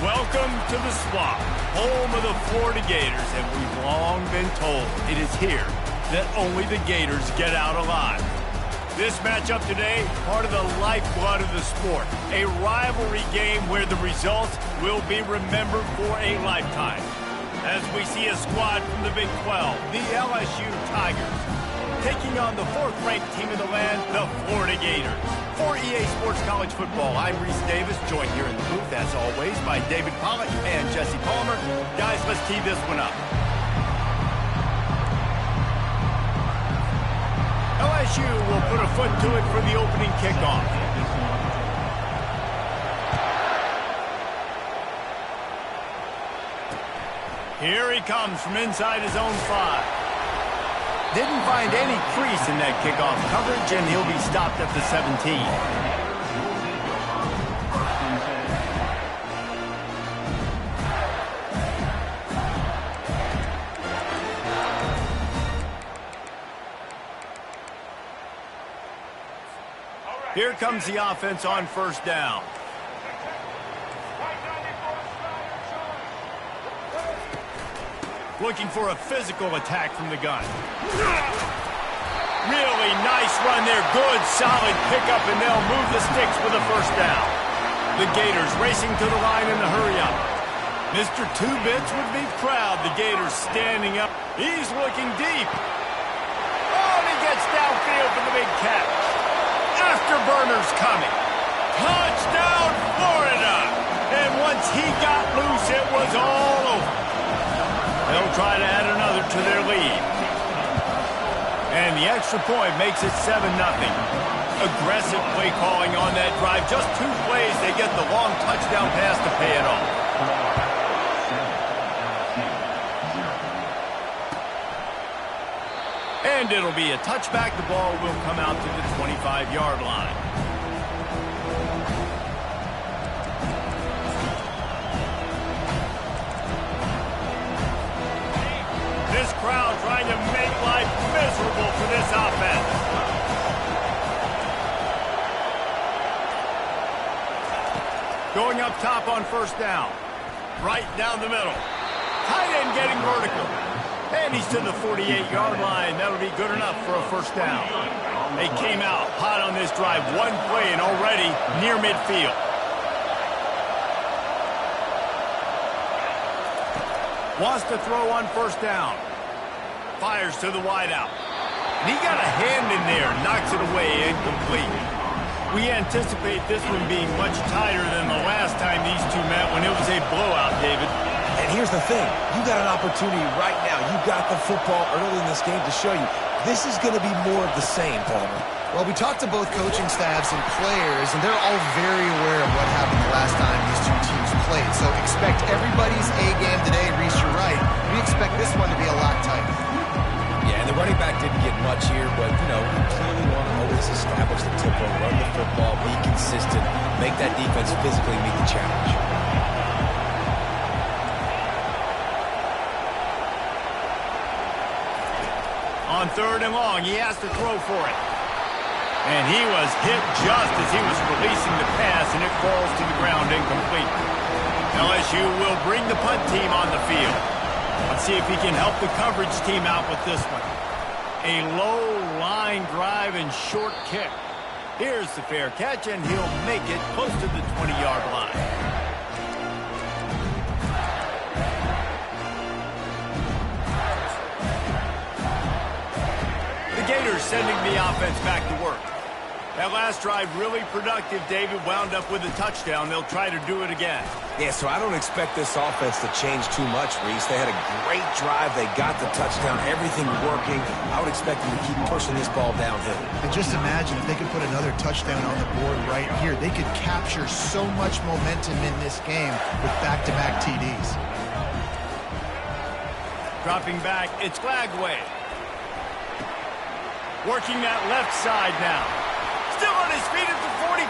Welcome to the Swamp, home of the Florida Gators, and we've long been told it is here that only the Gators get out alive. This matchup today, part of the lifeblood of the sport, a rivalry game where the results will be remembered for a lifetime. As we see a squad from the Big 12, the LSU Tigers, taking on the fourth-ranked team in the land, the Florida Gators. For EA Sports College Football, I'm Reese Davis, joined here in the booth, as always, by David Pollack and Jesse Palmer. Guys, let's tee this one up. LSU will put a foot to it for the opening kickoff. Here he comes from inside his own 5. Didn't find any crease in that kickoff coverage, and he'll be stopped at the 17. Here comes the offense on first down. Looking for a physical attack from the gun. Really nice run there. Good, solid pickup, and they'll move the sticks with a first down. The Gators racing to the line in the hurry-up. Mr. Two Bits would be proud. The Gators standing up. He's looking deep. Oh, and he gets downfield for the big catch. Afterburner's coming. Touchdown, Florida! And once he got loose, it was all over. They'll try to add another to their lead. And the extra point makes it 7-0. Aggressive play calling on that drive. Just 2 plays, they get the long touchdown pass to pay it off. And it'll be a touchback. The ball will come out to the 25-yard line. This crowd trying to make life miserable for this offense. Going up top on first down. Right down the middle. Tight end getting vertical. And he's to the 48-yard line. That'll be good enough for a first down. They came out hot on this drive. 1 play and already near midfield. Wants to throw on first down. Fires to the wideout. And he got a hand in there. Knocks it away, incomplete. We anticipate this one being much tighter than the last time these two met when it was a blowout, David. And here's the thing. You got an opportunity right now. You got the football early in this game to show you. This is going to be more of the same, Palmer. Well, we talked to both coaching staffs and players, and they're all very aware of what happened the last time these two teams played. So expect everybody's A game today. Reese, you're right. We expect this one to be a lot tighter. Yeah, and the running back didn't get much here, but, you know, we clearly want to always establish the tempo, run the football, be consistent, make that defense physically meet the challenge. On third and long, he has to throw for it. And he was hit just as he was releasing the pass, and it falls to the ground incomplete. LSU will bring the punt team on the field. Let's see if he can help the coverage team out with this one. A low line drive and short kick. Here's the fair catch, and he'll make it close to the 20-yard line. The Gators sending the offense back to work. That last drive really productive. David wound up with a touchdown. They'll try to do it again. Yeah, so I don't expect this offense to change too much, Reese. They had a great drive. They got the touchdown. Everything working. I would expect them to keep pushing this ball downhill. And just imagine if they could put another touchdown on the board right here. They could capture so much momentum in this game with back-to-back TDs. Dropping back, it's Glagway. Working that left side now. Still on his feet at the 45.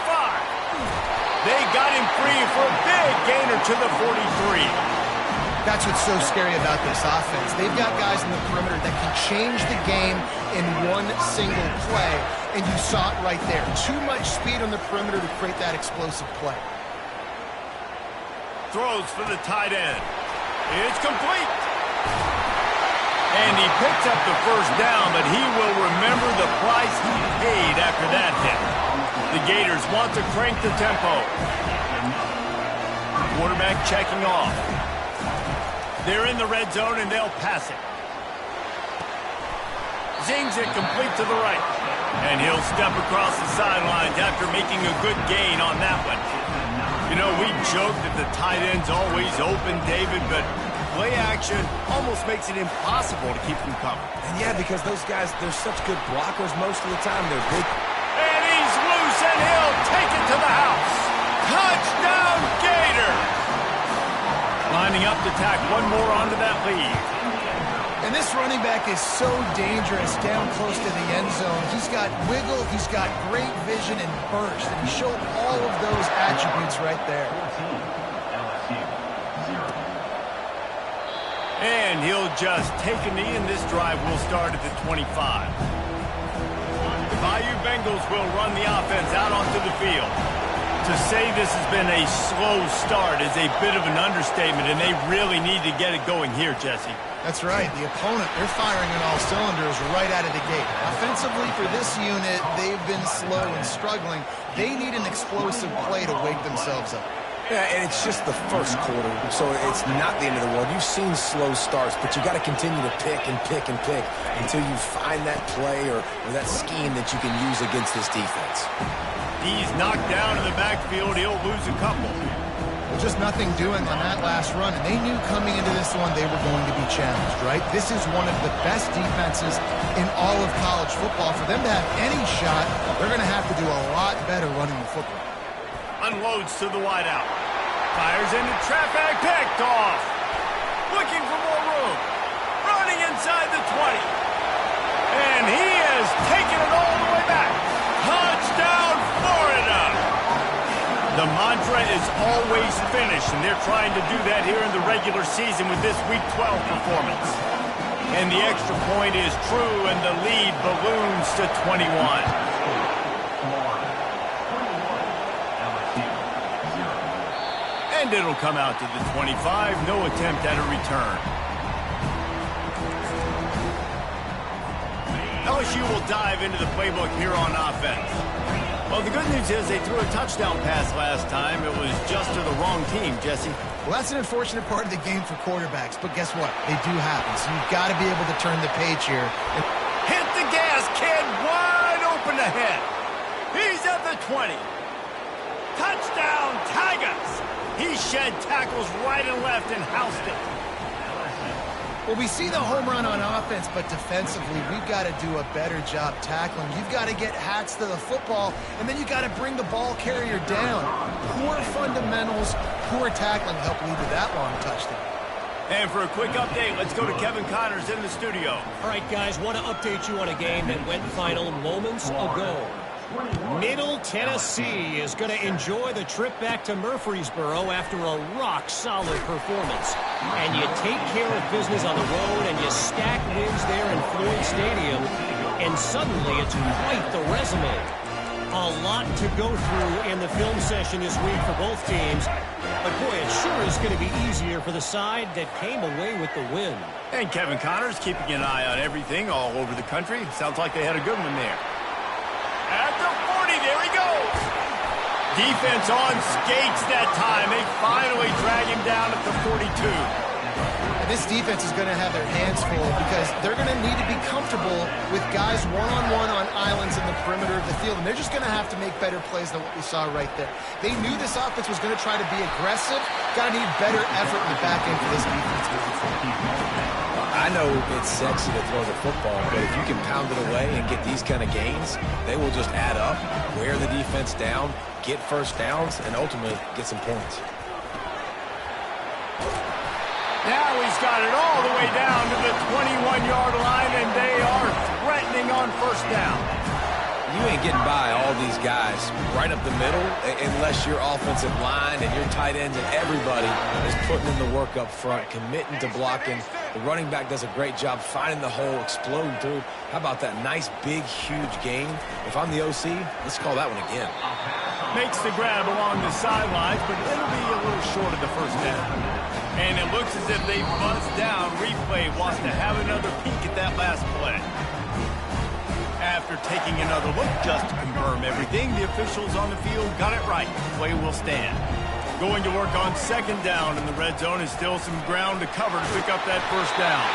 They got him free for a big gainer to the 43. That's what's so scary about this offense. They've got guys in the perimeter that can change the game in one single play, and you saw it right there. Too much speed on the perimeter to create that explosive play. throws for the tight end. It's complete. And he picks up the first down, but he will remember the price he paid after that hit. The Gators want to crank the tempo. Quarterback checking off. They're in the red zone, and they'll pass it. Zings it complete to the right. And he'll step across the sidelines after making a good gain on that one. You know, we joke that the tight end's always open, David, but play action almost makes it impossible to keep them coming. And yeah, because those guys, they're such good blockers most of the time. They're big. And he's loose, and he'll take it to the house. Touchdown, Gator! Lining up to tack one more onto that lead. And this running back is so dangerous down close to the end zone. He's got wiggle, he's got great vision and burst, and he showed all of those attributes right there. And he'll just take a knee, and this drive will start at the 25. The Bayou Bengals will run the offense out onto the field. To say this has been a slow start is a bit of an understatement, and they really need to get it going here, Jesse. That's right. The opponent, they're firing on all cylinders right out of the gate. Offensively, for this unit, they've been slow and struggling. They need an explosive play to wake themselves up. Yeah, and it's just the first quarter, so it's not the end of the world. You've seen slow starts, but you got to continue to pick and pick and pick until you find that play or that scheme that you can use against this defense. He's knocked down in the backfield. He'll lose a couple. Well, just nothing doing on that last run, and they knew coming into this one they were going to be challenged, right? This is one of the best defenses in all of college football. For them to have any shot, they're going to have to do a lot better running the football. Unloads to the wideout. Fires into traffic. Picked off. Looking for more room. Running inside the 20. And he has taken it all the way back. Touchdown, Florida! The mantra is always finish, and they're trying to do that here in the regular season with this Week 12 performance. And the extra point is true, and the lead balloons to 21. And it'll come out to the 25. No attempt at a return. LSU will dive into the playbook here on offense. Well, the good news is they threw a touchdown pass last time. It was just to the wrong team, Jesse. Well, that's an unfortunate part of the game for quarterbacks, but guess what? They do happen, so you've got to be able to turn the page here. Hit the gas, kid! Wide open ahead. He's at the 20. Touchdown, Tigers! He shed tackles right and left and housed it. Well, we see the home run on offense, but defensively, we've got to do a better job tackling. You've got to get hats to the football, and then you've got to bring the ball carrier down. Poor fundamentals, poor tackling help lead to that long touchdown. And for a quick update, let's go to Kevin Connors in the studio. All right, guys, want to update you on a game that went final moments ago. Middle Tennessee is going to enjoy the trip back to Murfreesboro after a rock-solid performance. And you take care of business on the road and you stack wins there in Floyd Stadium, and suddenly it's quite the resume. A lot to go through in the film session this week for both teams. But, boy, it sure is going to be easier for the side that came away with the win. And Kevin Connors keeping an eye on everything all over the country. Sounds like they had a good one there. At the 40, there he goes. Defense on skates that time. They finally drag him down at the 42. And this defense is going to have their hands full because they're going to need to be comfortable with guys one-on-one on islands in the perimeter of the field, and they're just going to have to make better plays than what we saw right there. They knew this offense was going to try to be aggressive. Got to need better effort in the back end for this defense moving forward. I know it's sexy to throw the football, but if you can pound it away and get these kind of gains, they will just add up, wear the defense down, get first downs, and ultimately get some points. Now he's got it all the way down to the 21-yard line, and they are threatening on first down. You ain't getting by all these guys right up the middle unless your offensive line and your tight ends and everybody is putting in the work up front, committing to blocking. The running back does a great job finding the hole, exploding through. How about that nice, big, huge gain? If I'm the OC, let's call that one again. Makes the grab along the sidelines, but it'll be a little short of the first down. And it looks as if they buzzed down. Replay wants to have another peek at that last play. After taking another look just to confirm everything, the officials on the field got it right. Play will stand. Going to work on second down in the red zone is still some ground to cover to pick up that first down.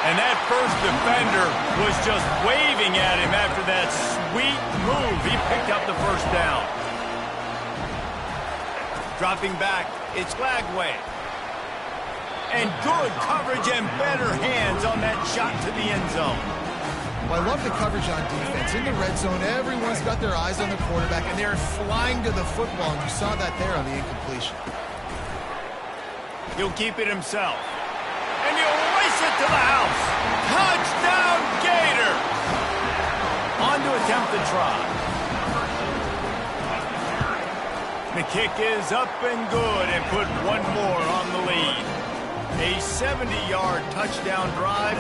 And that first defender was just waving at him after that sweet move. He picked up the first down. Dropping back, it's Lagway. And good coverage and better hands on that shot to the end zone. Well, I love the coverage on defense. In the red zone, everyone's got their eyes on the quarterback, and they're flying to the football, and you saw that there on the incompletion. He'll keep it himself. And he'll race it to the house. Touchdown, Gators! On to attempt the try. The kick is up and good and put one more on the lead. A 70-yard touchdown drive,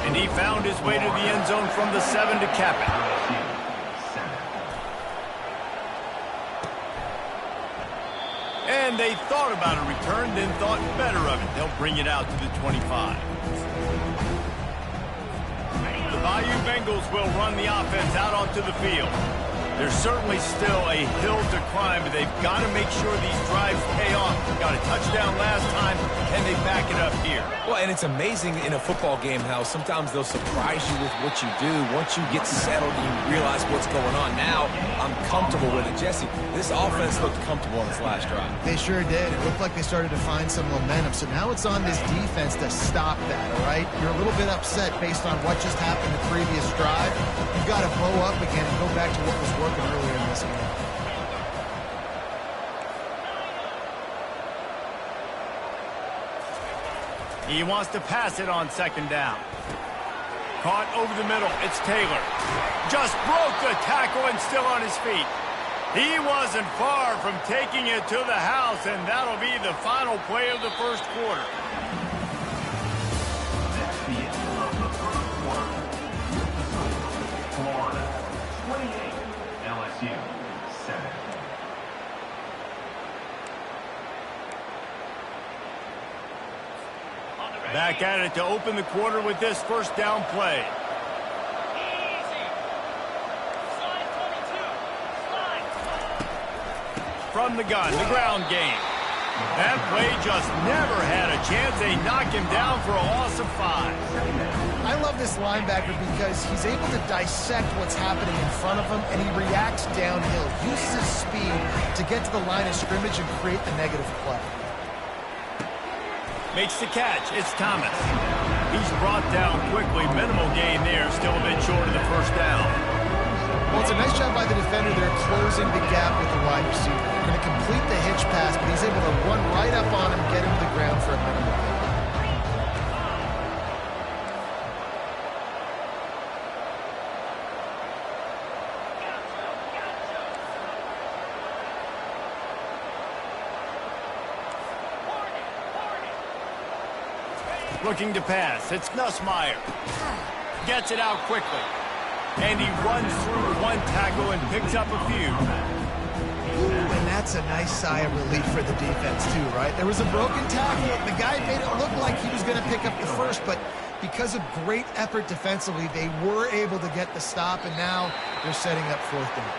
and he found his way to the end zone from the 7 to cap it. And they thought about a return, then thought better of it. They'll bring it out to the 25. The Bayou Bengals will run the offense out onto the field. There's certainly still a hill to climb, but they've got to make sure these drives pay off. Got a touchdown last time. Can they back it up here? Well, and it's amazing in a football game how sometimes they'll surprise you with what you do. Once you get settled and you realize what's going on. Now, I'm comfortable with it. Jesse, this offense looked comfortable on this last drive. They sure did. It looked like they started to find some momentum. So now it's on this defense to stop that, all right? You're a little bit upset based on what just happened the previous drive. You've got to bow up again and go back to what was working earlier in this game. He wants to pass it on second down. Caught over the middle. It's Taylor. Just broke the tackle and still on his feet. He wasn't far from taking it to the house, and that'll be the final play of the first quarter. Florida, 28, LSU, 7. Back at it to open the quarter with this first down play. From the gun, the ground game. That play just never had a chance. They knock him down for a loss of 5. I love this linebacker because he's able to dissect what's happening in front of him, and he reacts downhill, uses his speed to get to the line of scrimmage and create the negative play. Makes the catch. It's Thomas. He's brought down quickly. Minimal gain there. Still a bit short of the first down. Well, it's a nice job by the defender. They're closing the gap with the wide receiver. They're going to complete the hitch pass, but he's able to run right up on him, get him to the ground for a minimal gain. Looking to pass. It's Nussmeier. Gets it out quickly. And he runs through one tackle and picks up a few. Ooh, and that's a nice sigh of relief for the defense, too, right? There was a broken tackle. The guy made it look like he was going to pick up the first, but because of great effort defensively, they were able to get the stop, and now they're setting up fourth down.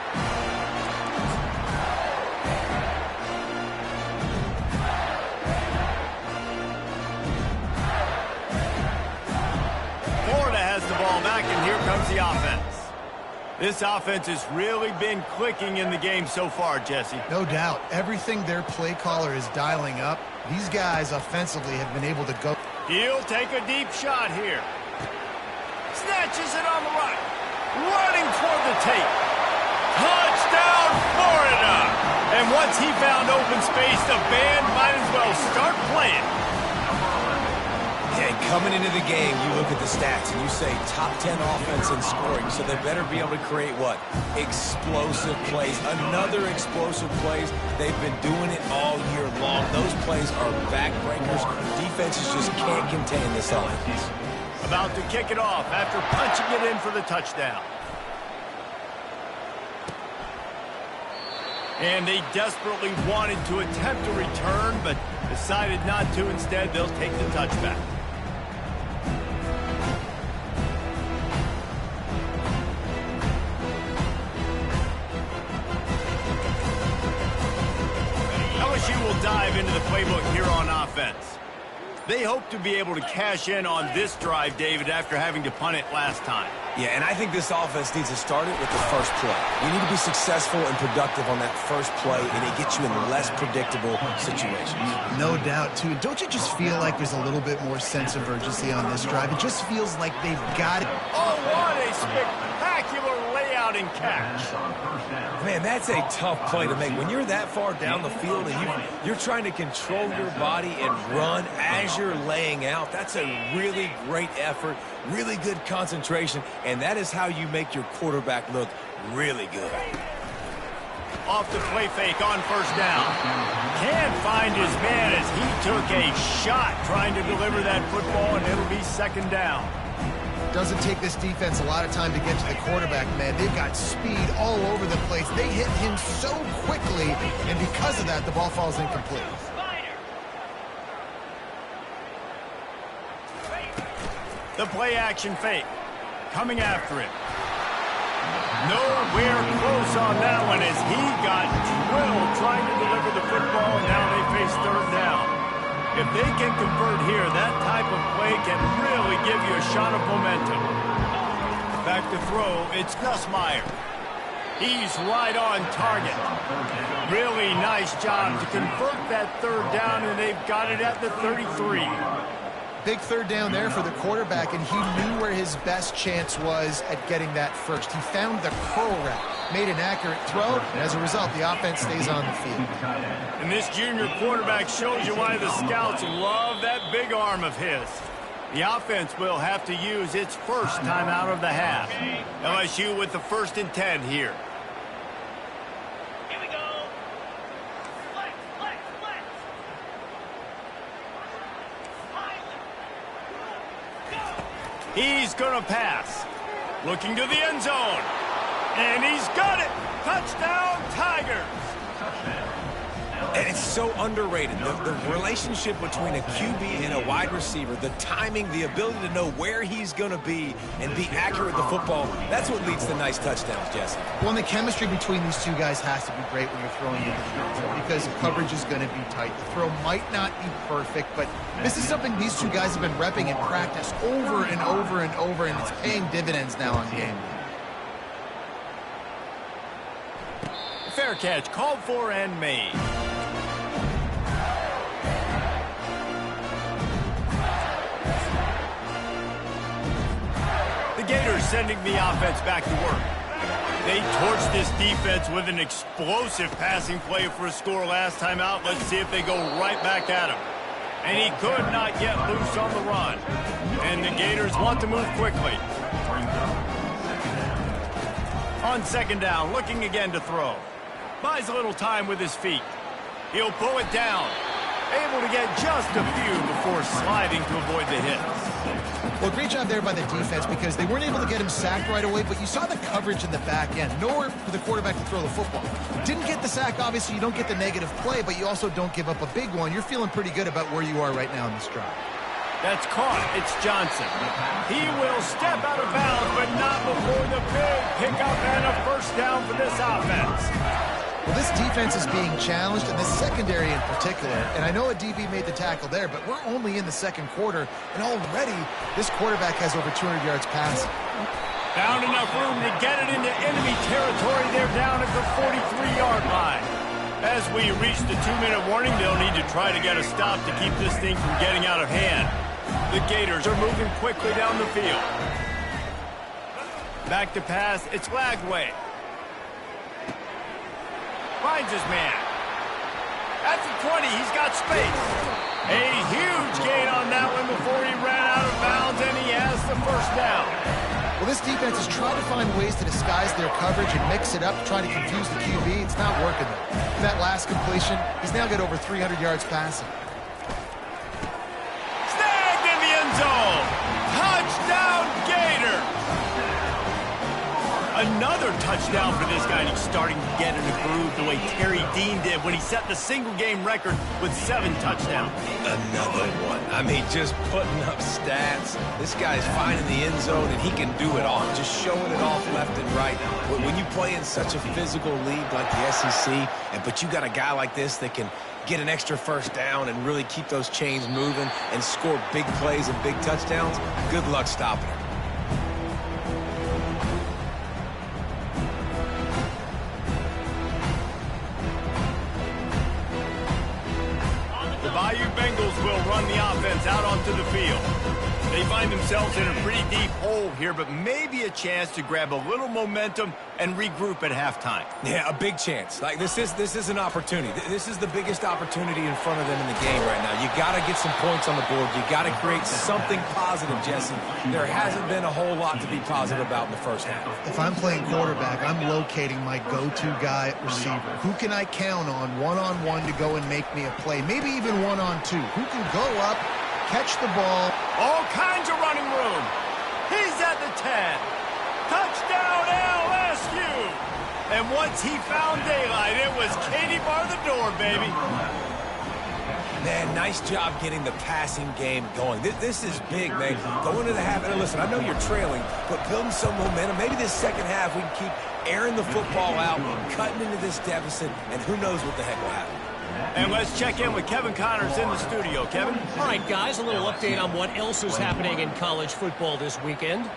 And here comes the offense. This offense has really been clicking in the game so far, Jesse. No doubt. Everything their play caller is dialing up, these guys offensively have been able to go. He'll take a deep shot here. Snatches it on the right. Running toward the tape. Touchdown, Florida! And once he found open space, the band might as well start playing. And coming into the game, you look at the stats and you say top 10 offense in scoring, so they better be able to create what? Explosive plays. Another explosive plays. They've been doing it all year long. Those plays are backbreakers. Defenses just can't contain this offense. About to kick it off after punching it in for the touchdown. And they desperately wanted to attempt a return, but decided not to. Instead, they'll take the touchback. LSU will dive into the playbook here on offense. They hope to be able to cash in on this drive, David, after having to punt it last time. Yeah, and I think this offense needs to start it with the first play. You need to be successful and productive on that first play, and it gets you in less predictable situations. No doubt, too. Don't you just feel like there's a little bit more sense of urgency on this drive? It just feels like they've got it. Oh, what a spectacular layout and catch. Man, that's a tough play to make. When you're that far down the field and you're trying to control your body and run as you're laying out, that's a really great effort, really good concentration, and that is how you make your quarterback look really good. Off the play fake on first down. Can't find his man as he took a shot trying to deliver that football, and it'll be second down. Doesn't take this defense a lot of time to get to the quarterback, man. They've got speed all over the place. They hit him so quickly, and because of that, the ball falls incomplete. The play action fake. Coming after it. Nowhere close on that one as he got drilled trying to deliver the football, and now they face third down. If they can convert here, that type of play can really give you a shot of momentum. Back to throw, it's Nussmeier. He's right on target. Really nice job to convert that third down, and they've got it at the 33. Big third down there for the quarterback, and he knew where his best chance was at getting that first. He found the curl route, made an accurate throw, and as a result, the offense stays on the field. And this junior quarterback shows you why the scouts love that big arm of his. The offense will have to use its first time out of the half. LSU with the 1st and 10 here. He's going to pass. Looking to the end zone. And he's got it. Touchdown, Tigers. And it's so underrated. The relationship between a QB and a wide receiver, the timing, the ability to know where he's going to be and be accurate with the football, that's what leads to nice touchdowns, Jesse. Well, and the chemistry between these two guys has to be great when you're throwing into the end zone because coverage is going to be tight. The throw might not be perfect, but this is something these two guys have been repping in practice over and over and over, and it's paying dividends now on game day. Fair catch called for and made. The Gators sending the offense back to work. They torched this defense with an explosive passing play for a score last time out. Let's see if they go right back at him. And he could not get loose on the run. And the Gators want to move quickly. On second down, looking again to throw. Buys a little time with his feet. He'll pull it down. Able to get just a few before sliding to avoid the hits. Well, great job there by the defense because they weren't able to get him sacked right away, but you saw the coverage in the back end. Nowhere for the quarterback to throw the football. Didn't get the sack, obviously you don't get the negative play, but you also don't give up a big one. You're feeling pretty good about where you are right now in this drive. That's caught. It's Johnson. He will step out of bounds, but not before the big pickup and a first down for this offense. Well, this defense is being challenged, and the secondary in particular. And I know a DB made the tackle there, but we're only in the second quarter, and already this quarterback has over 200 yards passing. Found enough room to get it into enemy territory. They're down at the 43-yard line. As we reach the 2-minute warning, they'll need to try to get a stop to keep this thing from getting out of hand. The Gators are moving quickly down the field. Back to pass, it's Lagway. Finds his man. At the 20, he's got space. A huge gain on that one before he ran out of bounds, and he has the first down. Well, this defense is trying to find ways to disguise their coverage and mix it up, trying to confuse the QB. It's not working, though. That last completion, he's now got over 300 yards passing. Snagged in the end zone. Touchdown, Gators. A Another touchdown for this guy, and he's starting to get in a groove the way Terry Dean did when he set the single-game record with 7 touchdowns. Another one. I mean, just putting up stats. This guy's finding the end zone, and he can do it all. Just showing it off left and right. When you play in such a physical league like the SEC, but you got a guy like this that can get an extra first down and really keep those chains moving and score big plays and big touchdowns, good luck stopping him. The Bayou Bengals will run the offense out onto the field. They find themselves in a pretty deep hole here, but maybe a chance to grab a little momentum and regroup at halftime. Yeah, a big chance. Like, this is an opportunity. This is the biggest opportunity in front of them in the game right now. You got to get some points on the board. You got to create something positive, Jesse. There hasn't been a whole lot to be positive about in the first half. If I'm playing quarterback, I'm locating my go-to guy at receiver. Who can I count on one-on-one to go and make me a play? Maybe even one-on-two. Who can go up, catch the ball? All kinds of running room. He's at the 10. Touchdown LSU. And once he found daylight, it was Katie bar the door, baby. Man, nice job getting the passing game going. This is big, man. Going into the half, and listen, I know you're trailing, but building some momentum. Maybe this second half we can keep airing the football out, cutting into this deficit, and who knows what the heck will happen. And let's check in with Kevin Connors in the studio. Kevin? All right, guys, a little update on what else is happening in college football this weekend.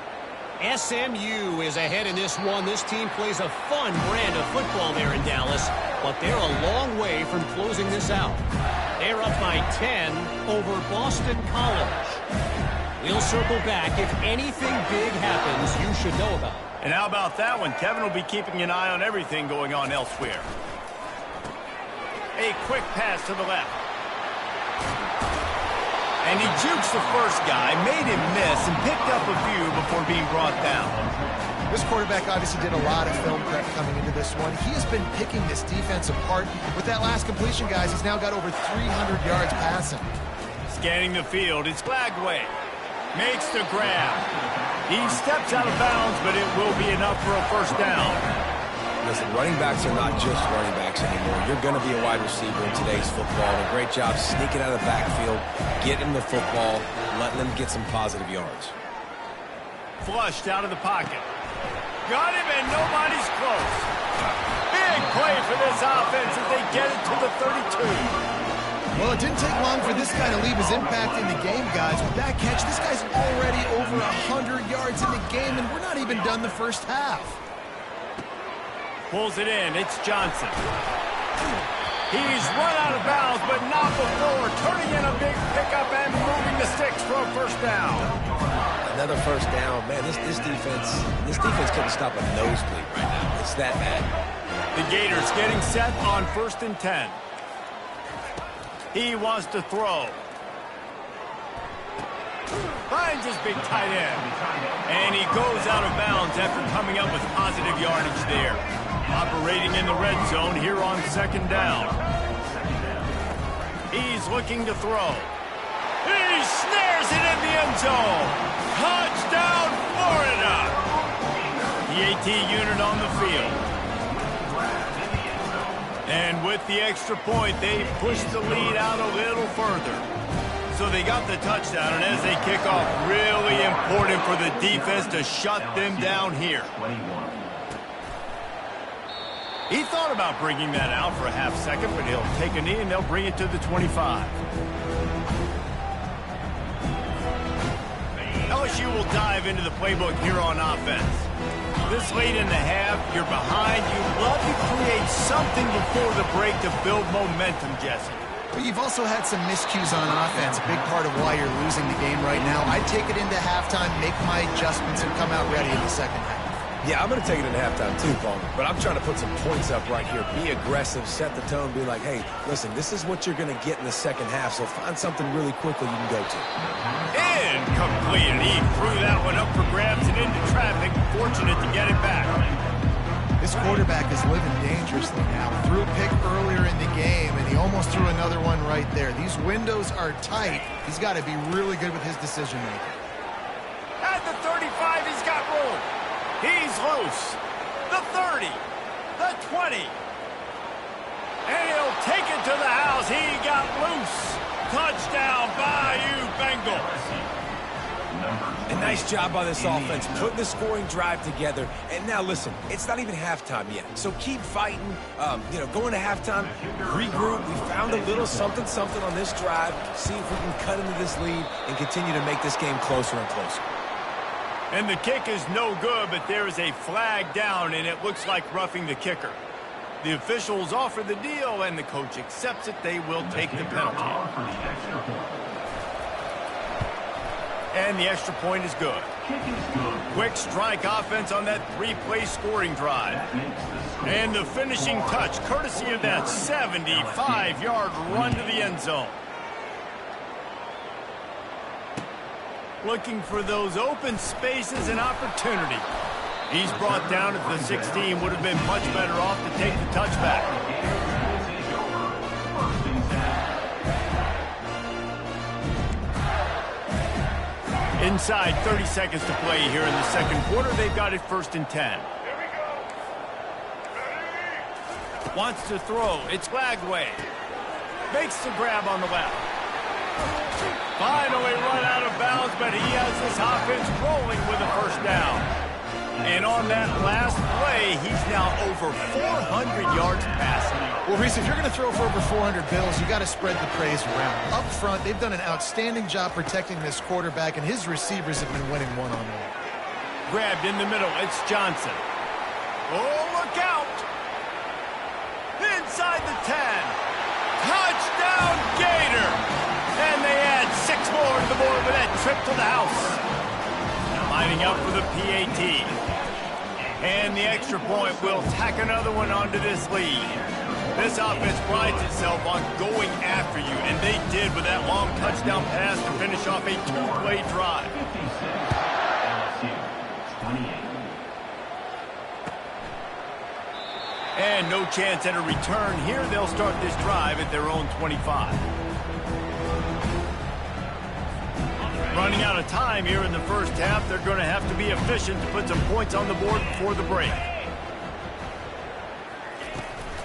SMU is ahead in this one. This team plays a fun brand of football there in Dallas, but they're a long way from closing this out. They're up by 10 over Boston College. We'll circle back. If anything big happens, you should know about it. And how about that one? Kevin will be keeping an eye on everything going on elsewhere. A quick pass to the left. And he jukes the first guy, made him miss, and picked up a few before being brought down. This quarterback obviously did a lot of film prep coming into this one. He has been picking this defense apart. With that last completion, guys, he's now got over 300 yards passing. Scanning the field, it's Flagway. Makes the grab. He steps out of bounds, but it will be enough for a first down. Listen, running backs are not just running backs anymore. You're going to be a wide receiver in today's football. A great job sneaking out of the backfield, getting the football, letting them get some positive yards. Flushed out of the pocket. Got him, and nobody's close. Big play for this offense as they get it to the 32. Well, it didn't take long for this guy to leave his impact in the game, guys. With that catch, this guy's already over 100 yards in the game, and we're not even done the first half. Pulls it in. It's Johnson. He's run out of bounds, but not before turning in a big pickup and moving the sticks for a first down. Another first down. Man, this defense couldn't stop a nosebleed right now. It's that bad. The Gators getting set on 1st and 10. He wants to throw. Finds his big tight end. And he goes out of bounds after coming up with positive yardage there. Operating in the red zone here on 2nd down. He's looking to throw. He snares it in the end zone. Touchdown, Florida. The AT unit on the field. And with the extra point, they push the lead out a little further. So they got the touchdown, and as they kick off, really important for the defense to shut them down here. He thought about bringing that out for a half second, but he'll take a knee and they'll bring it to the 25. LSU will dive into the playbook here on offense. This late in the half, you're behind. You love to create something before the break to build momentum, Jesse. But you've also had some miscues on offense, a big part of why you're losing the game right now. I'd take it into halftime, make my adjustments, and come out ready in the second half. Yeah, I'm going to take it in halftime too, Paul. But I'm trying to put some points up right here. Be aggressive, set the tone, be like, hey, listen, this is what you're going to get in the second half, so find something really quickly you can go to. Incomplete, and he threw that one up for grabs and into traffic. Fortunate to get it back. This quarterback is living dangerously now. Threw a pick earlier in the game, and he almost threw another one right there. These windows are tight. He's got to be really good with his decision-making. At the 35, he's got room. He's loose. the 30, the 20. And he'll take it to the house. He got loose. Touchdown, Bayou Bengals. A nice job by this offense, putting the scoring drive together. And now, listen, it's not even halftime yet. So keep fighting, going to halftime, regroup. We found a little something on this drive. See if we can cut into this lead and continue to make this game closer and closer. And the kick is no good, but there is a flag down, and it looks like roughing the kicker. The officials offer the deal, and the coach accepts it. They will take the penalty. And the extra point is good. Quick strike offense on that three-play scoring drive. And the finishing touch, courtesy of that 75-yard run to the end zone. Looking for those open spaces and opportunity. He's brought down at the 16. Would have been much better off to take the touchback. Inside 30 seconds to play here in the second quarter. They've got it 1st and 10. Wants to throw. It's Lagway. Makes the grab on the left. Finally run out of bounds, but he has this offense rolling with a first down. And on that last play, he's now over 400 yards passing. Well, Reese, if you're going to throw for over 400 bills, you got to spread the praise around. Up front, they've done an outstanding job protecting this quarterback, and his receivers have been winning one-on-one. Grabbed in the middle. It's Johnson. Oh, look out! Inside the 10. Touchdown, Gator! And they add 6 more to the board with that trip to the house. Lining up for the PAT. And the extra point will tack another one onto this lead. This offense prides itself on going after you, and they did with that long touchdown pass to finish off a 2-play drive. And no chance at a return here. They'll start this drive at their own 25. Running out of time here in the first half. They're going to have to be efficient to put some points on the board before the break.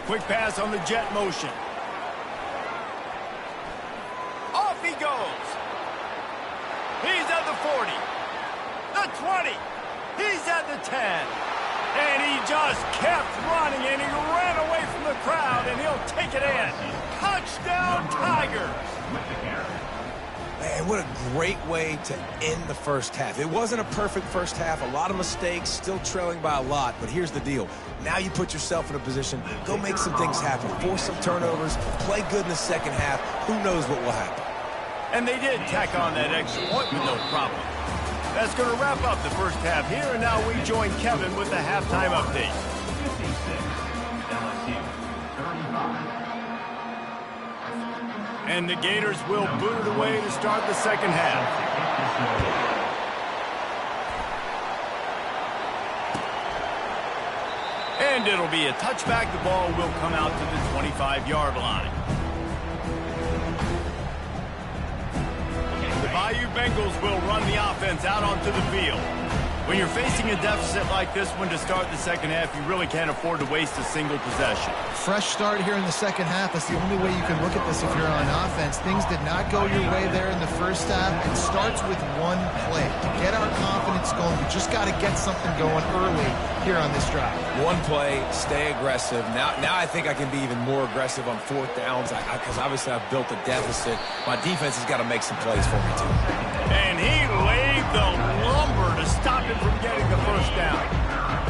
Quick pass on the jet motion. Off he goes. He's at the 40. The 20. He's at the 10. And he just kept running, and he ran away from the crowd, and he'll take it in. Touchdown, Tigers. Man, what a great way to end the first half. It wasn't a perfect first half. A lot of mistakes, still trailing by a lot. But here's the deal. Now you put yourself in a position, go make some things happen. Force some turnovers, play good in the second half. Who knows what will happen? And they did tack on that extra point with no problem. That's going to wrap up the first half here. And now we join Kevin with the halftime update. 56, LSU, 35. And the Gators will boot it away to start the second half. And it'll be a touchback. The ball will come out to the 25-yard line. The Bayou Bengals will run the offense out onto the field. When you're facing a deficit like this one to start the second half, you really can't afford to waste a single possession. Fresh start here in the second half. That's the only way you can look at this if you're on offense. Things did not go your way there in the first half. It starts with one play. To get our confidence going, we just got to get something going early here on this drive. One play, stay aggressive. Now I think I can be even more aggressive on 4th downs because obviously I've built a deficit. My defense has got to make some plays for me too. And he laid the lumber to stop him from getting the first down.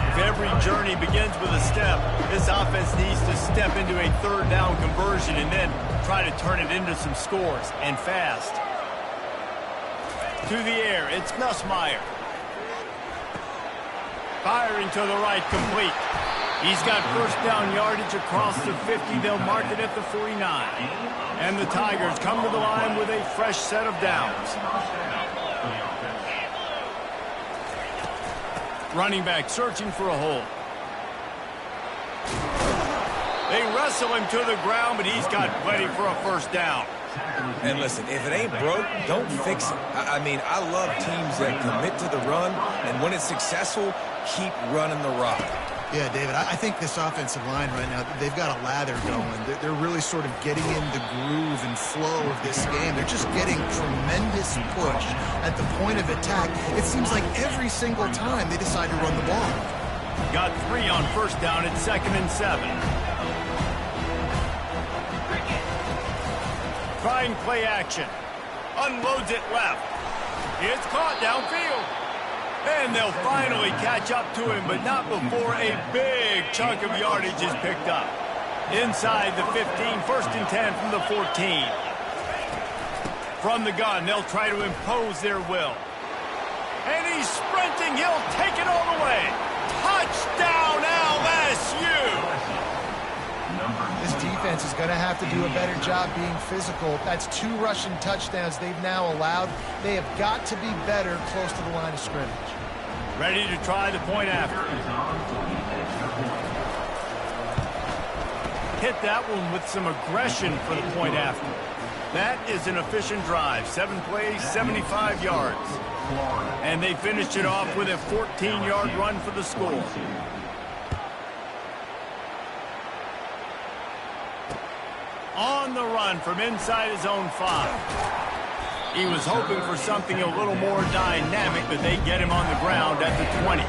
If every journey begins with a step, this offense needs to step into a 3rd down conversion and then try to turn it into some scores, and fast. To the air, it's Nussmeier. Firing to the right, complete. He's got first down yardage across the 50. They'll mark it at the 49. And the Tigers come to the line with a fresh set of downs. Running back searching for a hole. They wrestle him to the ground, but he's got plenty for a first down. And listen, if it ain't broke, don't fix it. I mean, I love teams that commit to the run, and when it's successful, keep running the rock. Yeah, David, I think this offensive line right now, they've got a lather going. They're really sort of getting in the groove and flow of this game. They're just getting tremendous push at the point of attack. It seems like every single time they decide to run the ball. Got 3 on first down at 2nd and 7. Trying play action. Unloads it left. It's caught downfield. And they'll finally catch up to him, but not before a big chunk of yardage is picked up. Inside the 15, 1st and 10 from the 14. From the gun, they'll try to impose their will. And he's sprinting. He'll take it all the way. Touchdown, LSU! This defense is going to have to do a better job being physical. That's 2 rushing touchdowns they've now allowed. They have got to be better close to the line of scrimmage. Ready to try the point after. Hit that one with some aggression for the point after. That is an efficient drive. 7 plays, 75 yards. And they finished it off with a 14-yard run for the score. On the run from inside his own 5. He was hoping for something a little more dynamic, but they get him on the ground at the 20.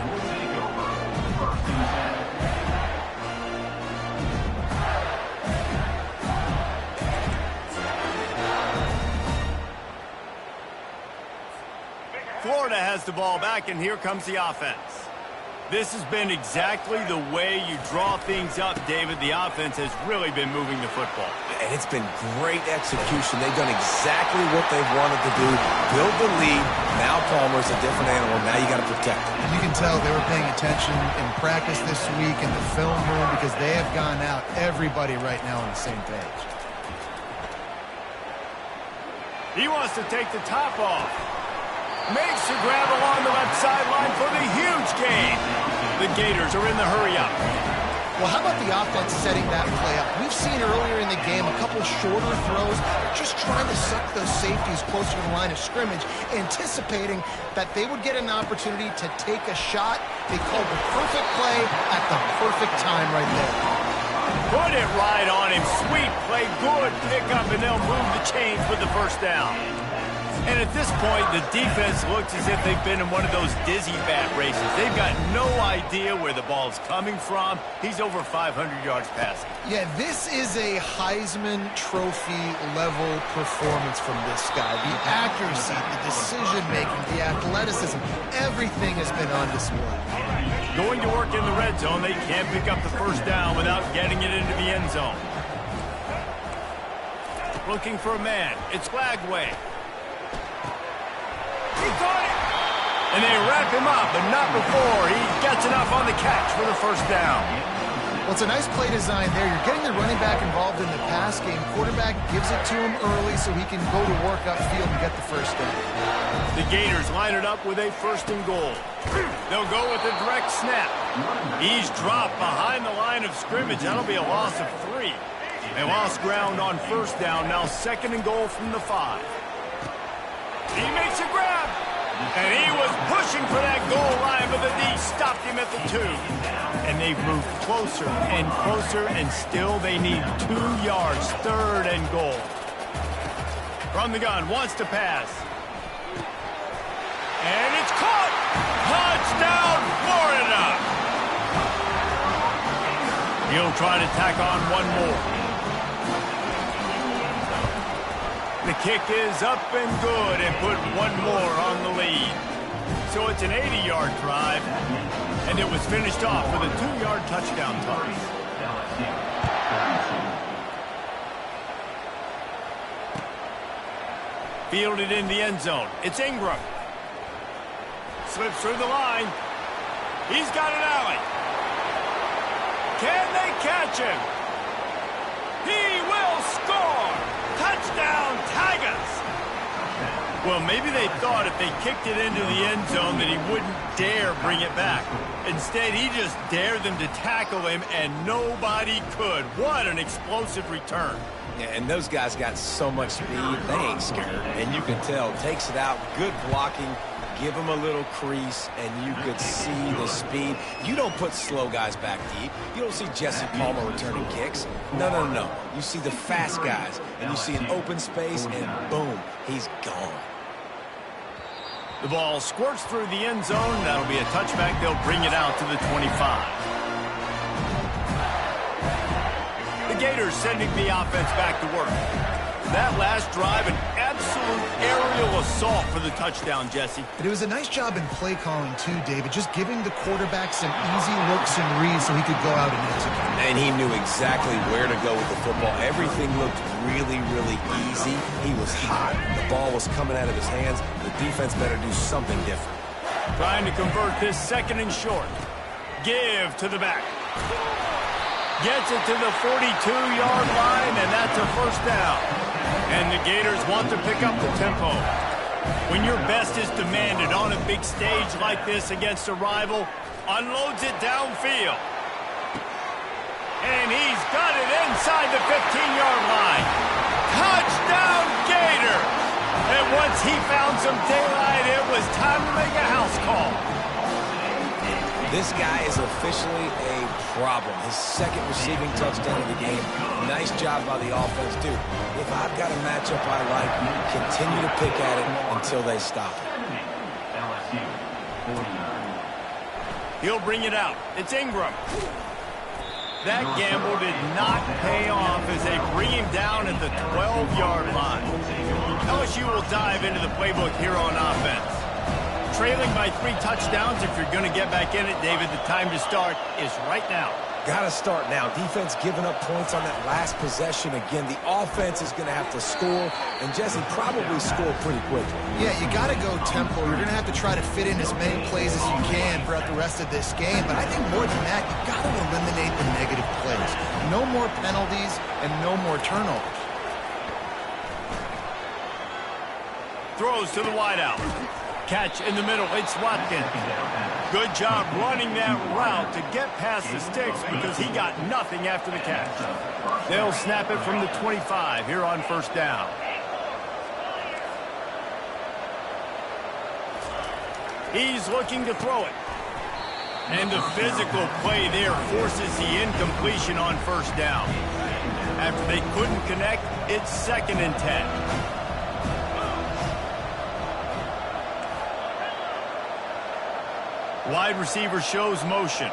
Florida has the ball back, and here comes the offense. This has been exactly the way you draw things up, David. The offense has really been moving the football. And it's been great execution. They've done exactly what they've wanted to do. Build the lead. Now Palmer's a different animal. Now you got to protect him. You can tell they were paying attention in practice this week in the film room because they have gone out, everybody right now on the same page. He wants to take the top off. Makes the grab along the left sideline for the huge gain. The Gators are in the hurry-up. Well, how about the offense setting that play up? We've seen earlier in the game a couple shorter throws, just trying to suck those safeties closer to the line of scrimmage, anticipating that they would get an opportunity to take a shot. They called the perfect play at the perfect time right there. Put it right on him. Sweet play, good pickup, and they'll move the chains with the first down. And at this point, the defense looks as if they've been in one of those dizzy bat races. They've got no idea where the ball's coming from. He's over 500 yards passing. Yeah, this is a Heisman Trophy level performance from this guy. The accuracy, the decision-making, the athleticism, everything has been on display. Going to work in the red zone, they can't pick up the first down without getting it into the end zone. Looking for a man. It's Lagway. He got it! And they wrap him up, but not before he gets enough on the catch for the first down. Well, it's a nice play design there. You're getting the running back involved in the pass game. Quarterback gives it to him early so he can go to work upfield and get the first down. The Gators line it up with a 1st and goal. They'll go with a direct snap. He's dropped behind the line of scrimmage. That'll be a loss of 3. They lost ground on first down. Now 2nd and goal from the 5. He makes a grab, and he was pushing for that goal line, but the D stopped him at the 2. And they've moved closer and closer, and still they need 2 yards, 3rd and goal. From the gun, wants to pass. And it's caught! Touchdown, Florida! He'll try to tack on one more. The kick is up and good and put one more on the lead. So it's an 80-yard drive, and it was finished off with a 2-yard touchdown toss. Fielded in the end zone. It's Ingram. Slips through the line. He's got an alley. Can they catch him? He will score! Touchdown, Tigers! Well, maybe they thought if they kicked it into the end zone that he wouldn't dare bring it back. Instead, he just dared them to tackle him, and nobody could. What an explosive return. Yeah, and those guys got so much speed, they ain't scared. And you can tell, takes it out, good blocking, give him a little crease, and you could see the speed. You don't put slow guys back deep. You don't see Jesse Palmer returning kicks. No. You see the fast guys, and you see an open space, and boom, he's gone. The ball squirts through the end zone. That'll be a touchback. They'll bring it out to the 25. The Gators sending the offense back to work. That last drive, an absolute aerial assault for the touchdown, Jesse. But it was a nice job in play calling, too, David, just giving the quarterback some easy looks and reads so he could go out and execute. And he knew exactly where to go with the football. Everything looked really, really easy. He was hot. The ball was coming out of his hands. The defense better do something different. Trying to convert this second and short. Give to the back. Gets it to the 42-yard line, and that's a first down. And the Gators want to pick up the tempo. When your best is demanded on a big stage like this against a rival, unloads it downfield. And he's got it inside the 15-yard line. Touchdown, Gator! And once he found some daylight, it was time to make a house call. This guy is officially a problem. His second receiving touchdown of the game. Nice job by the offense, too. If I've got a matchup I like, continue to pick at it until they stop it. He'll bring it out. It's Ingram. That gamble did not pay off as they bring him down at the 12-yard line. LSU will dive into the playbook here on offense. Trailing by 3 touchdowns, if you're going to get back in it, David, the time to start is right now. Got to start now. Defense giving up points on that last possession. Again, the offense is going to have to score, and Jesse probably score pretty quickly. Yeah, you got to go tempo. You're going to have to try to fit in as many plays as you can throughout the rest of this game. But I think more than that, you got to eliminate the negative plays. No more penalties and no more turnovers. Throws to the wideout. Catch in the middle. It's Watkins. Good job running that route to get past the sticks because he got nothing after the catch. They'll snap it from the 25 here on first down. He's looking to throw it. And the physical play there forces the incompletion on first down. After they couldn't connect, it's 2nd and 10. Wide receiver shows motion.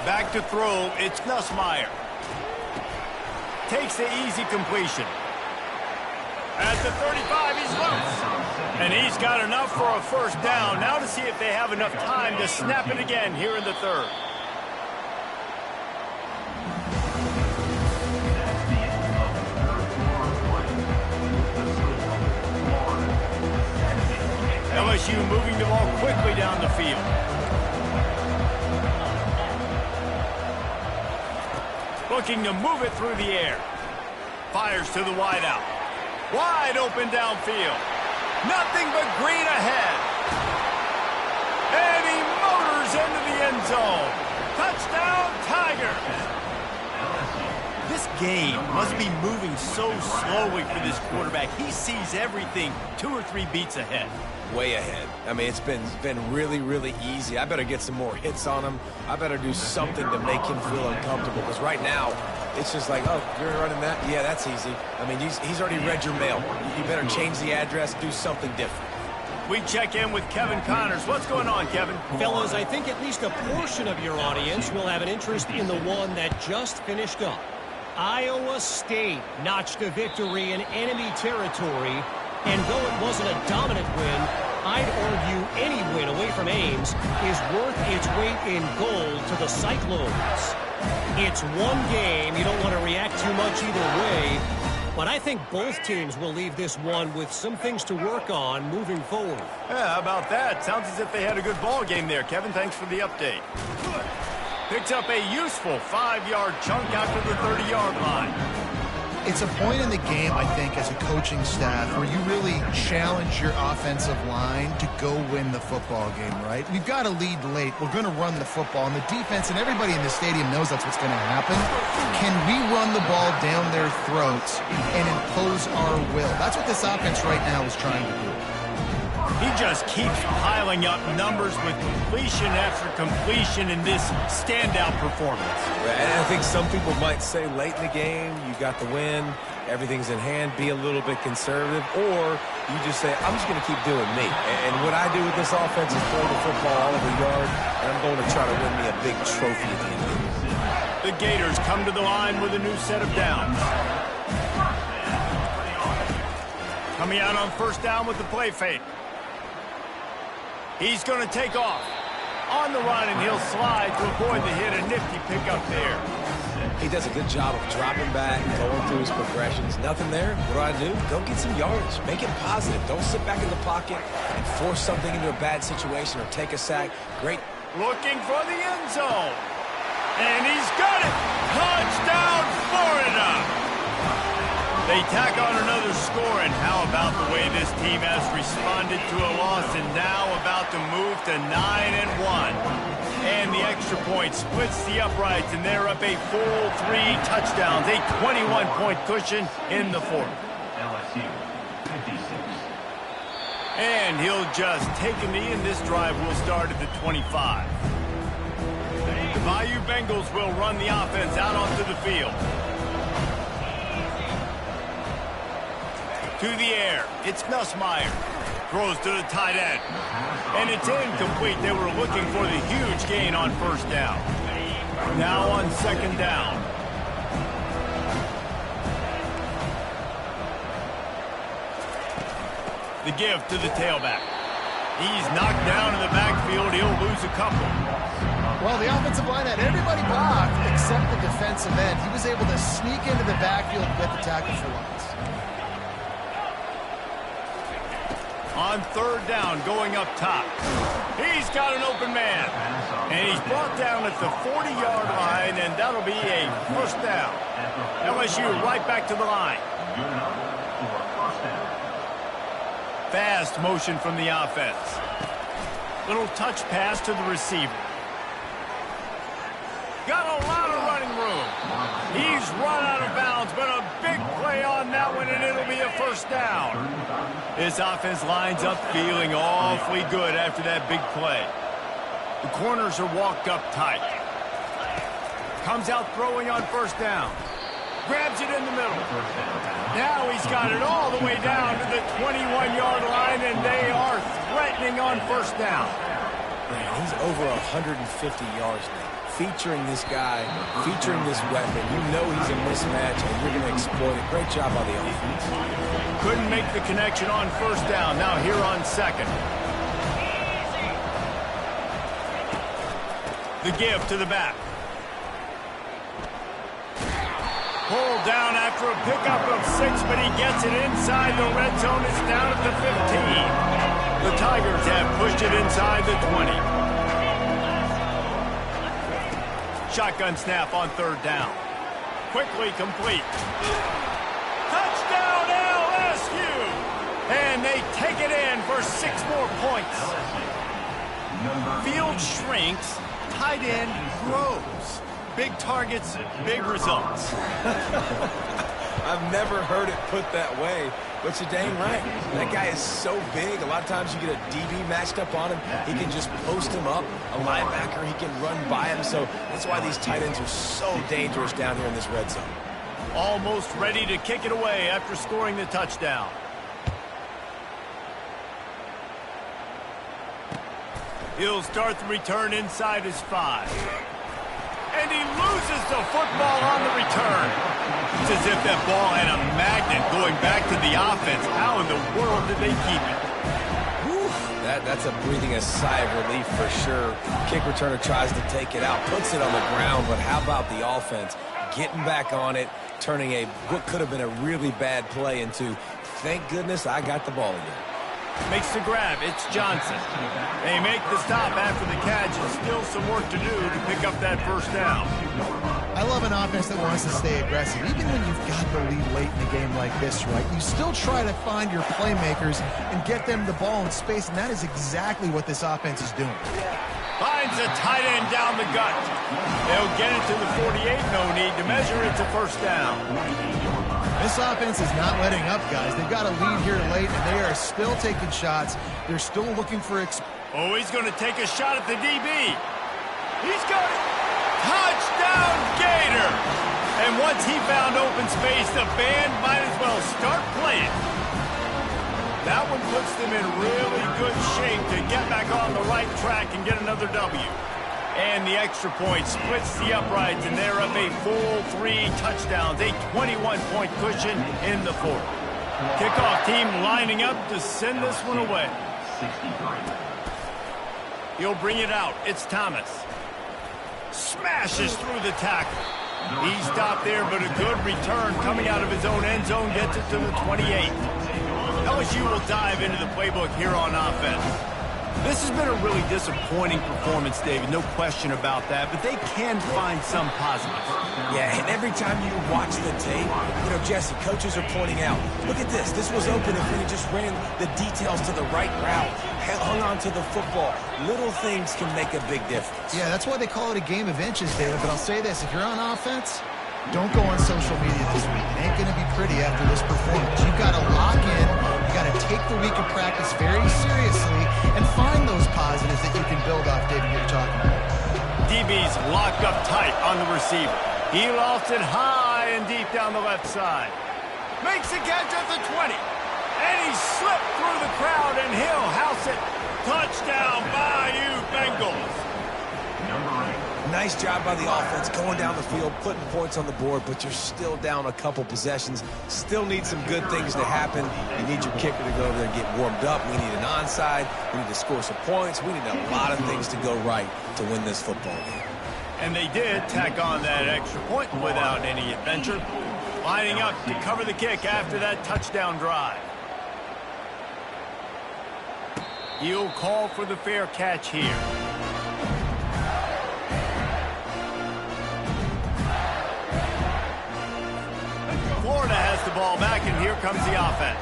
Back to throw, it's Nussmeier. Takes the easy completion. At the 35, he's loose. And he's got enough for a first down. Now to see if they have enough time to snap it again here in the 3rd. LSU moving the ball quickly down the field. Looking to move it through the air. Fires to the wideout. Wide open downfield. Nothing but green ahead. And he motors into the end zone. Touchdown, Tigers. This game must be moving so slowly for this quarterback. He sees everything 2 or 3 beats ahead. Way ahead. I mean, it's been really, really easy. I better get some more hits on him. I better do something to make him feel uncomfortable because right now, it's just like, oh, you're running that? Yeah, that's easy. I mean, he's already read your mail. You better change the address, do something different. We check in with Kevin Connors. What's going on, Kevin? Fellas, I think at least a portion of your audience will have an interest in the one that just finished up. Iowa State notched a victory in enemy territory, and though it wasn't a dominant win, I'd argue any win away from Ames is worth its weight in gold to the Cyclones. It's one game. You don't want to react too much either way, but I think both teams will leave this one with some things to work on moving forward. Yeah, how about that? Sounds as if they had a good ball game there, Kevin. Thanks for the update. Picks up a useful 5-yard chunk after the 30-yard line. It's a point in the game, I think, as a coaching staff where you really challenge your offensive line to go win the football game, right? We've got to lead late. We're going to run the football. And the defense and everybody in the stadium knows that's what's going to happen. Can we run the ball down their throats and impose our will? That's what this offense right now is trying to do. He just keeps piling up numbers with completion after completion in this standout performance. And I think some people might say late in the game, you got the win, everything's in hand, be a little bit conservative, or you just say, I'm just going to keep doing me. And what I do with this offense is throw the football all over the yard, and I'm going to try to win me a big trophy at the end of the game. The Gators come to the line with a new set of downs. Coming out on first down with the play fake. He's going to take off. On the run, and he'll slide to avoid the hit. A nifty pickup there. He does a good job of dropping back, going through his progressions. Nothing there. What do? Go get some yardage. Make it positive. Don't sit back in the pocket and force something into a bad situation or take a sack. Great. Looking for the end zone. And he's got it. Touchdown, Florida. They tack on another score, and how about the way this team has responded to a loss and now about to move to 9-1. And the extra point splits the uprights, and they're up a full 3 touchdowns, a 21-point cushion in the fourth. LSU, 56. And he'll just take a knee, and this drive will start at the 25. The Bayou Bengals will run the offense out onto the field. To the air, it's Nussmeier. Throws to the tight end. And it's incomplete. They were looking for the huge gain on first down. Now on second down. The give to the tailback. He's knocked down in the backfield. He'll lose a couple. Well, the offensive line had everybody blocked except the defensive end. He was able to sneak into the backfield with the tackle for loss. On third down, going up top. He's got an open man. And he's brought down at the 40-yard line, and that'll be a first down. LSU right back to the line. Fast motion from the offense. Little touch pass to the receiver. Got a lot of running room. He's run out of bounds, but a big play on that one, and it'll be a first down. This offense lines up feeling awfully good after that big play. The corners are walked up tight. Comes out throwing on first down. Grabs it in the middle. Now he's got it all the way down to the 21-yard line, and they are threatening on first down. Man, he's over 150 yards now. Featuring this guy, featuring this weapon. You know he's a mismatch, and you're going to exploit it. Great job by the offense. Couldn't make the connection on first down. Now here on second. The give to the back. Pulled down after a pickup of 6, but he gets it inside the red zone. It's down at the 15. The Tigers have pushed it inside the 20. Shotgun snap on third down. Quickly complete. Touchdown LSU! And they take it in for 6 more points. Field shrinks, tight end grows. Big targets, big results. I've never heard it put that way, but you're dang right. That guy is so big. A lot of times you get a DB matched up on him. He can just post him up. A linebacker, he can run by him. So that's why these tight ends are so dangerous down here in this red zone. Almost ready to kick it away after scoring the touchdown. He'll start the return inside his 5. And he loses the football on the return. It's as if that ball had a magnet going back to the offense. How in the world did they keep it? Whew, that's a breathing a sigh of relief for sure. Kick returner tries to take it out, puts it on the ground, but how about the offense getting back on it, turning what could have been a really bad play into, thank goodness I got the ball again. Makes the grab. It's Johnson. They make the stop after the catch, and still some work to do to pick up that first down. I love an offense that wants to stay aggressive. Even when you've got the lead late in a game like this, right, you still try to find your playmakers and get them the ball in space, and that is exactly what this offense is doing. Finds a tight end down the gut. They'll get it to the 48. No need to measure. It's a first down. This offense is not letting up, guys. They've got a lead here late, and they are still taking shots. They're still looking for... Oh, he's going to take a shot at the DB. He's got it. Touchdown, Gator! And once he found open space, the band might as well start playing. That one puts them in really good shape to get back on the right track and get another W. And the extra point splits the uprights, and they're up a full 3 touchdowns, a 21-point cushion in the fourth. Kickoff team lining up to send this one away. He'll bring it out. It's Thomas. Smashes through the tackle. He stopped there, but a good return coming out of his own end zone gets it to the 28. LSU will dive into the playbook here on offense. This has been a really disappointing performance, David, no question about that, but they can find some positives. Yeah, and every time you watch the tape, Jesse, coaches are pointing out, look at this. This was open if we just ran the details to the right route, hung on to the football. Little things can make a big difference. Yeah, that's why they call it a game of inches, David, but I'll say this. If you're on offense, don't go on social media this week. It ain't going to be pretty after this performance. You've got to lock in. You've got to take the week of practice very seriously and find those positives that you can build off, David, you're talking about. DB's locked up tight on the receiver. He lost it high and deep down the left side. Makes a catch at the 20. And he slipped through the crowd, and he'll house it. Touchdown, Bayou Bengals. Nice job by the offense going down the field, putting points on the board, but you're still down a couple possessions. Still need some good things to happen. You need your kicker to go over there and get warmed up. We need an onside. We need to score some points. We need a lot of things to go right to win this football game. And they did tack on that extra point without any adventure. Lining up to cover the kick after that touchdown drive. He'll call for the fair catch here. Florida has the ball back, and here comes the offense.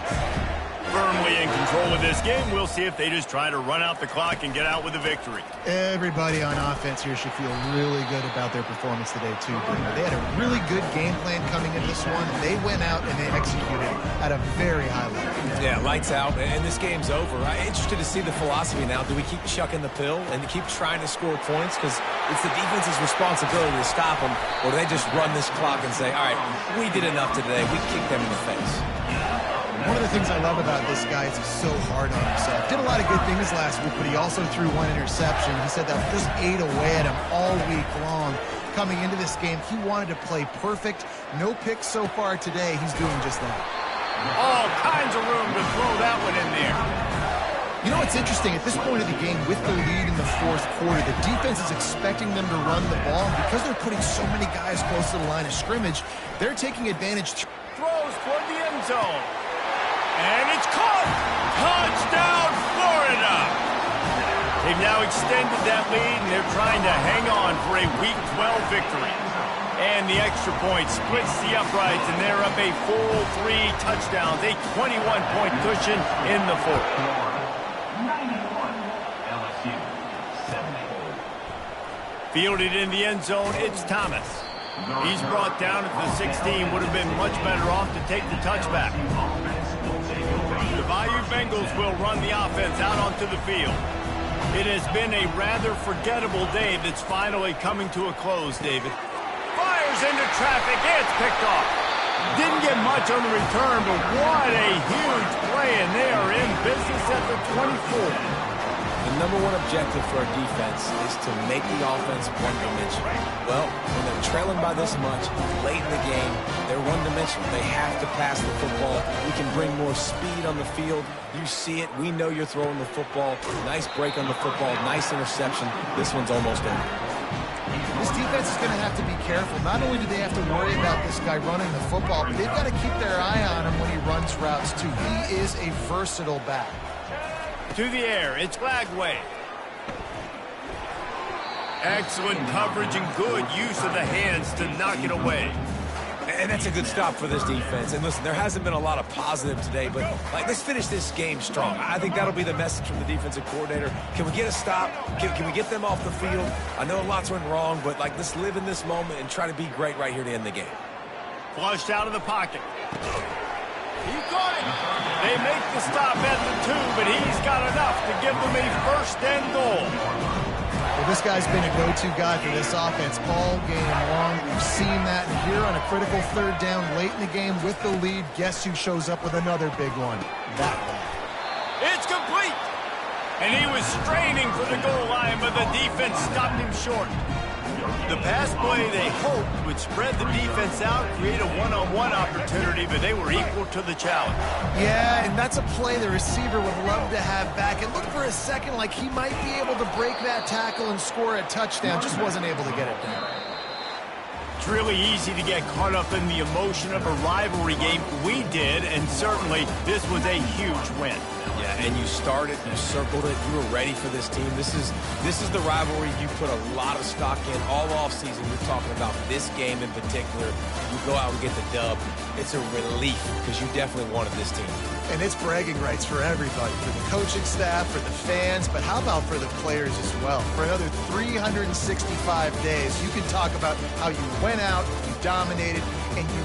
Firmly in control of this game. We'll see if they just try to run out the clock and get out with a victory. Everybody on offense here should feel really good about their performance today, too. They had a really good game plan coming into this one. They went out and they executed at a very high level. Yeah, lights out, and this game's over. I'm interested to see the philosophy now. Do we keep chucking the pill and keep trying to score points? Because it's the defense's responsibility to stop them, or do they just run this clock and say, all right, we did enough today. We kicked them in the face. One of the things I love about this guy is he's so hard on himself. Did a lot of good things last week, but he also threw one interception. He said that just ate away at him all week long. Coming into this game, he wanted to play perfect. No picks so far today. He's doing just that. All kinds of room to throw that one in there. You know what's interesting? At this point of the game, with the lead in the fourth quarter, the defense is expecting them to run the ball. And because they're putting so many guys close to the line of scrimmage, they're taking advantage. Throws toward the end zone. And it's caught! Touchdown, Florida! They've now extended that lead, and they're trying to hang on for a Week 12 victory. And the extra point splits the uprights, and they're up a full 3 touchdowns, a 21-point cushion in the fourth. 91, LSU, 74. Fielded in the end zone, it's Thomas. He's brought down at the 16, would have been much better off to take the touchback. The Bayou Bengals will run the offense out onto the field. It has been a rather forgettable day that's finally coming to a close, David. Fires into traffic, it's picked off. Didn't get much on the return, but what a huge play, and they are in business at the 24. The number one objective for our defense is to make the offense one-dimensional. Well, when they're trailing by this much, late in the game, they're one-dimensional. They have to pass the football. We can bring more speed on the field. You see it. We know you're throwing the football. Nice break on the football. Nice interception. This one's almost over. This defense is going to have to be careful. Not only do they have to worry about this guy running the football, but they've got to keep their eye on him when he runs routes, too. He is a versatile back. To the air, it's Glagway. Excellent coverage and good use of the hands to knock it away. And that's a good stop for this defense. And listen, there hasn't been a lot of positive today, but let's finish this game strong. I think that'll be the message from the defensive coordinator. Can we get a stop? Can we get them off the field? I know lots went wrong, but let's live in this moment and try to be great right here to end the game. Flushed out of the pocket. He caught it. They make the stop at the 2, but he's got enough to give them a first and goal. Well, this guy's been a go-to guy for this offense all game long. We've seen that here on a critical third down late in the game with the lead. Guess who shows up with another big one? That one. It's complete. And he was straining for the goal line, but the defense stopped him short. The pass play they hoped would spread the defense out, create a one-on-one opportunity, but they were equal to the challenge. Yeah, and that's a play the receiver would love to have back. It looked for a second like he might be able to break that tackle and score a touchdown. Just wasn't able to get it done. It's really easy to get caught up in the emotion of a rivalry game. We did, and certainly this was a huge win. Yeah, and you started, you circled it, you were ready for this team. This is the rivalry you put a lot of stock in all offseason. You're talking about this game in particular. You go out and get the dub. It's a relief because you definitely wanted this team. And it's bragging rights for everybody, for the coaching staff, for the fans, but how about for the players as well? For another 365 days, you can talk about how you went out, you dominated, and you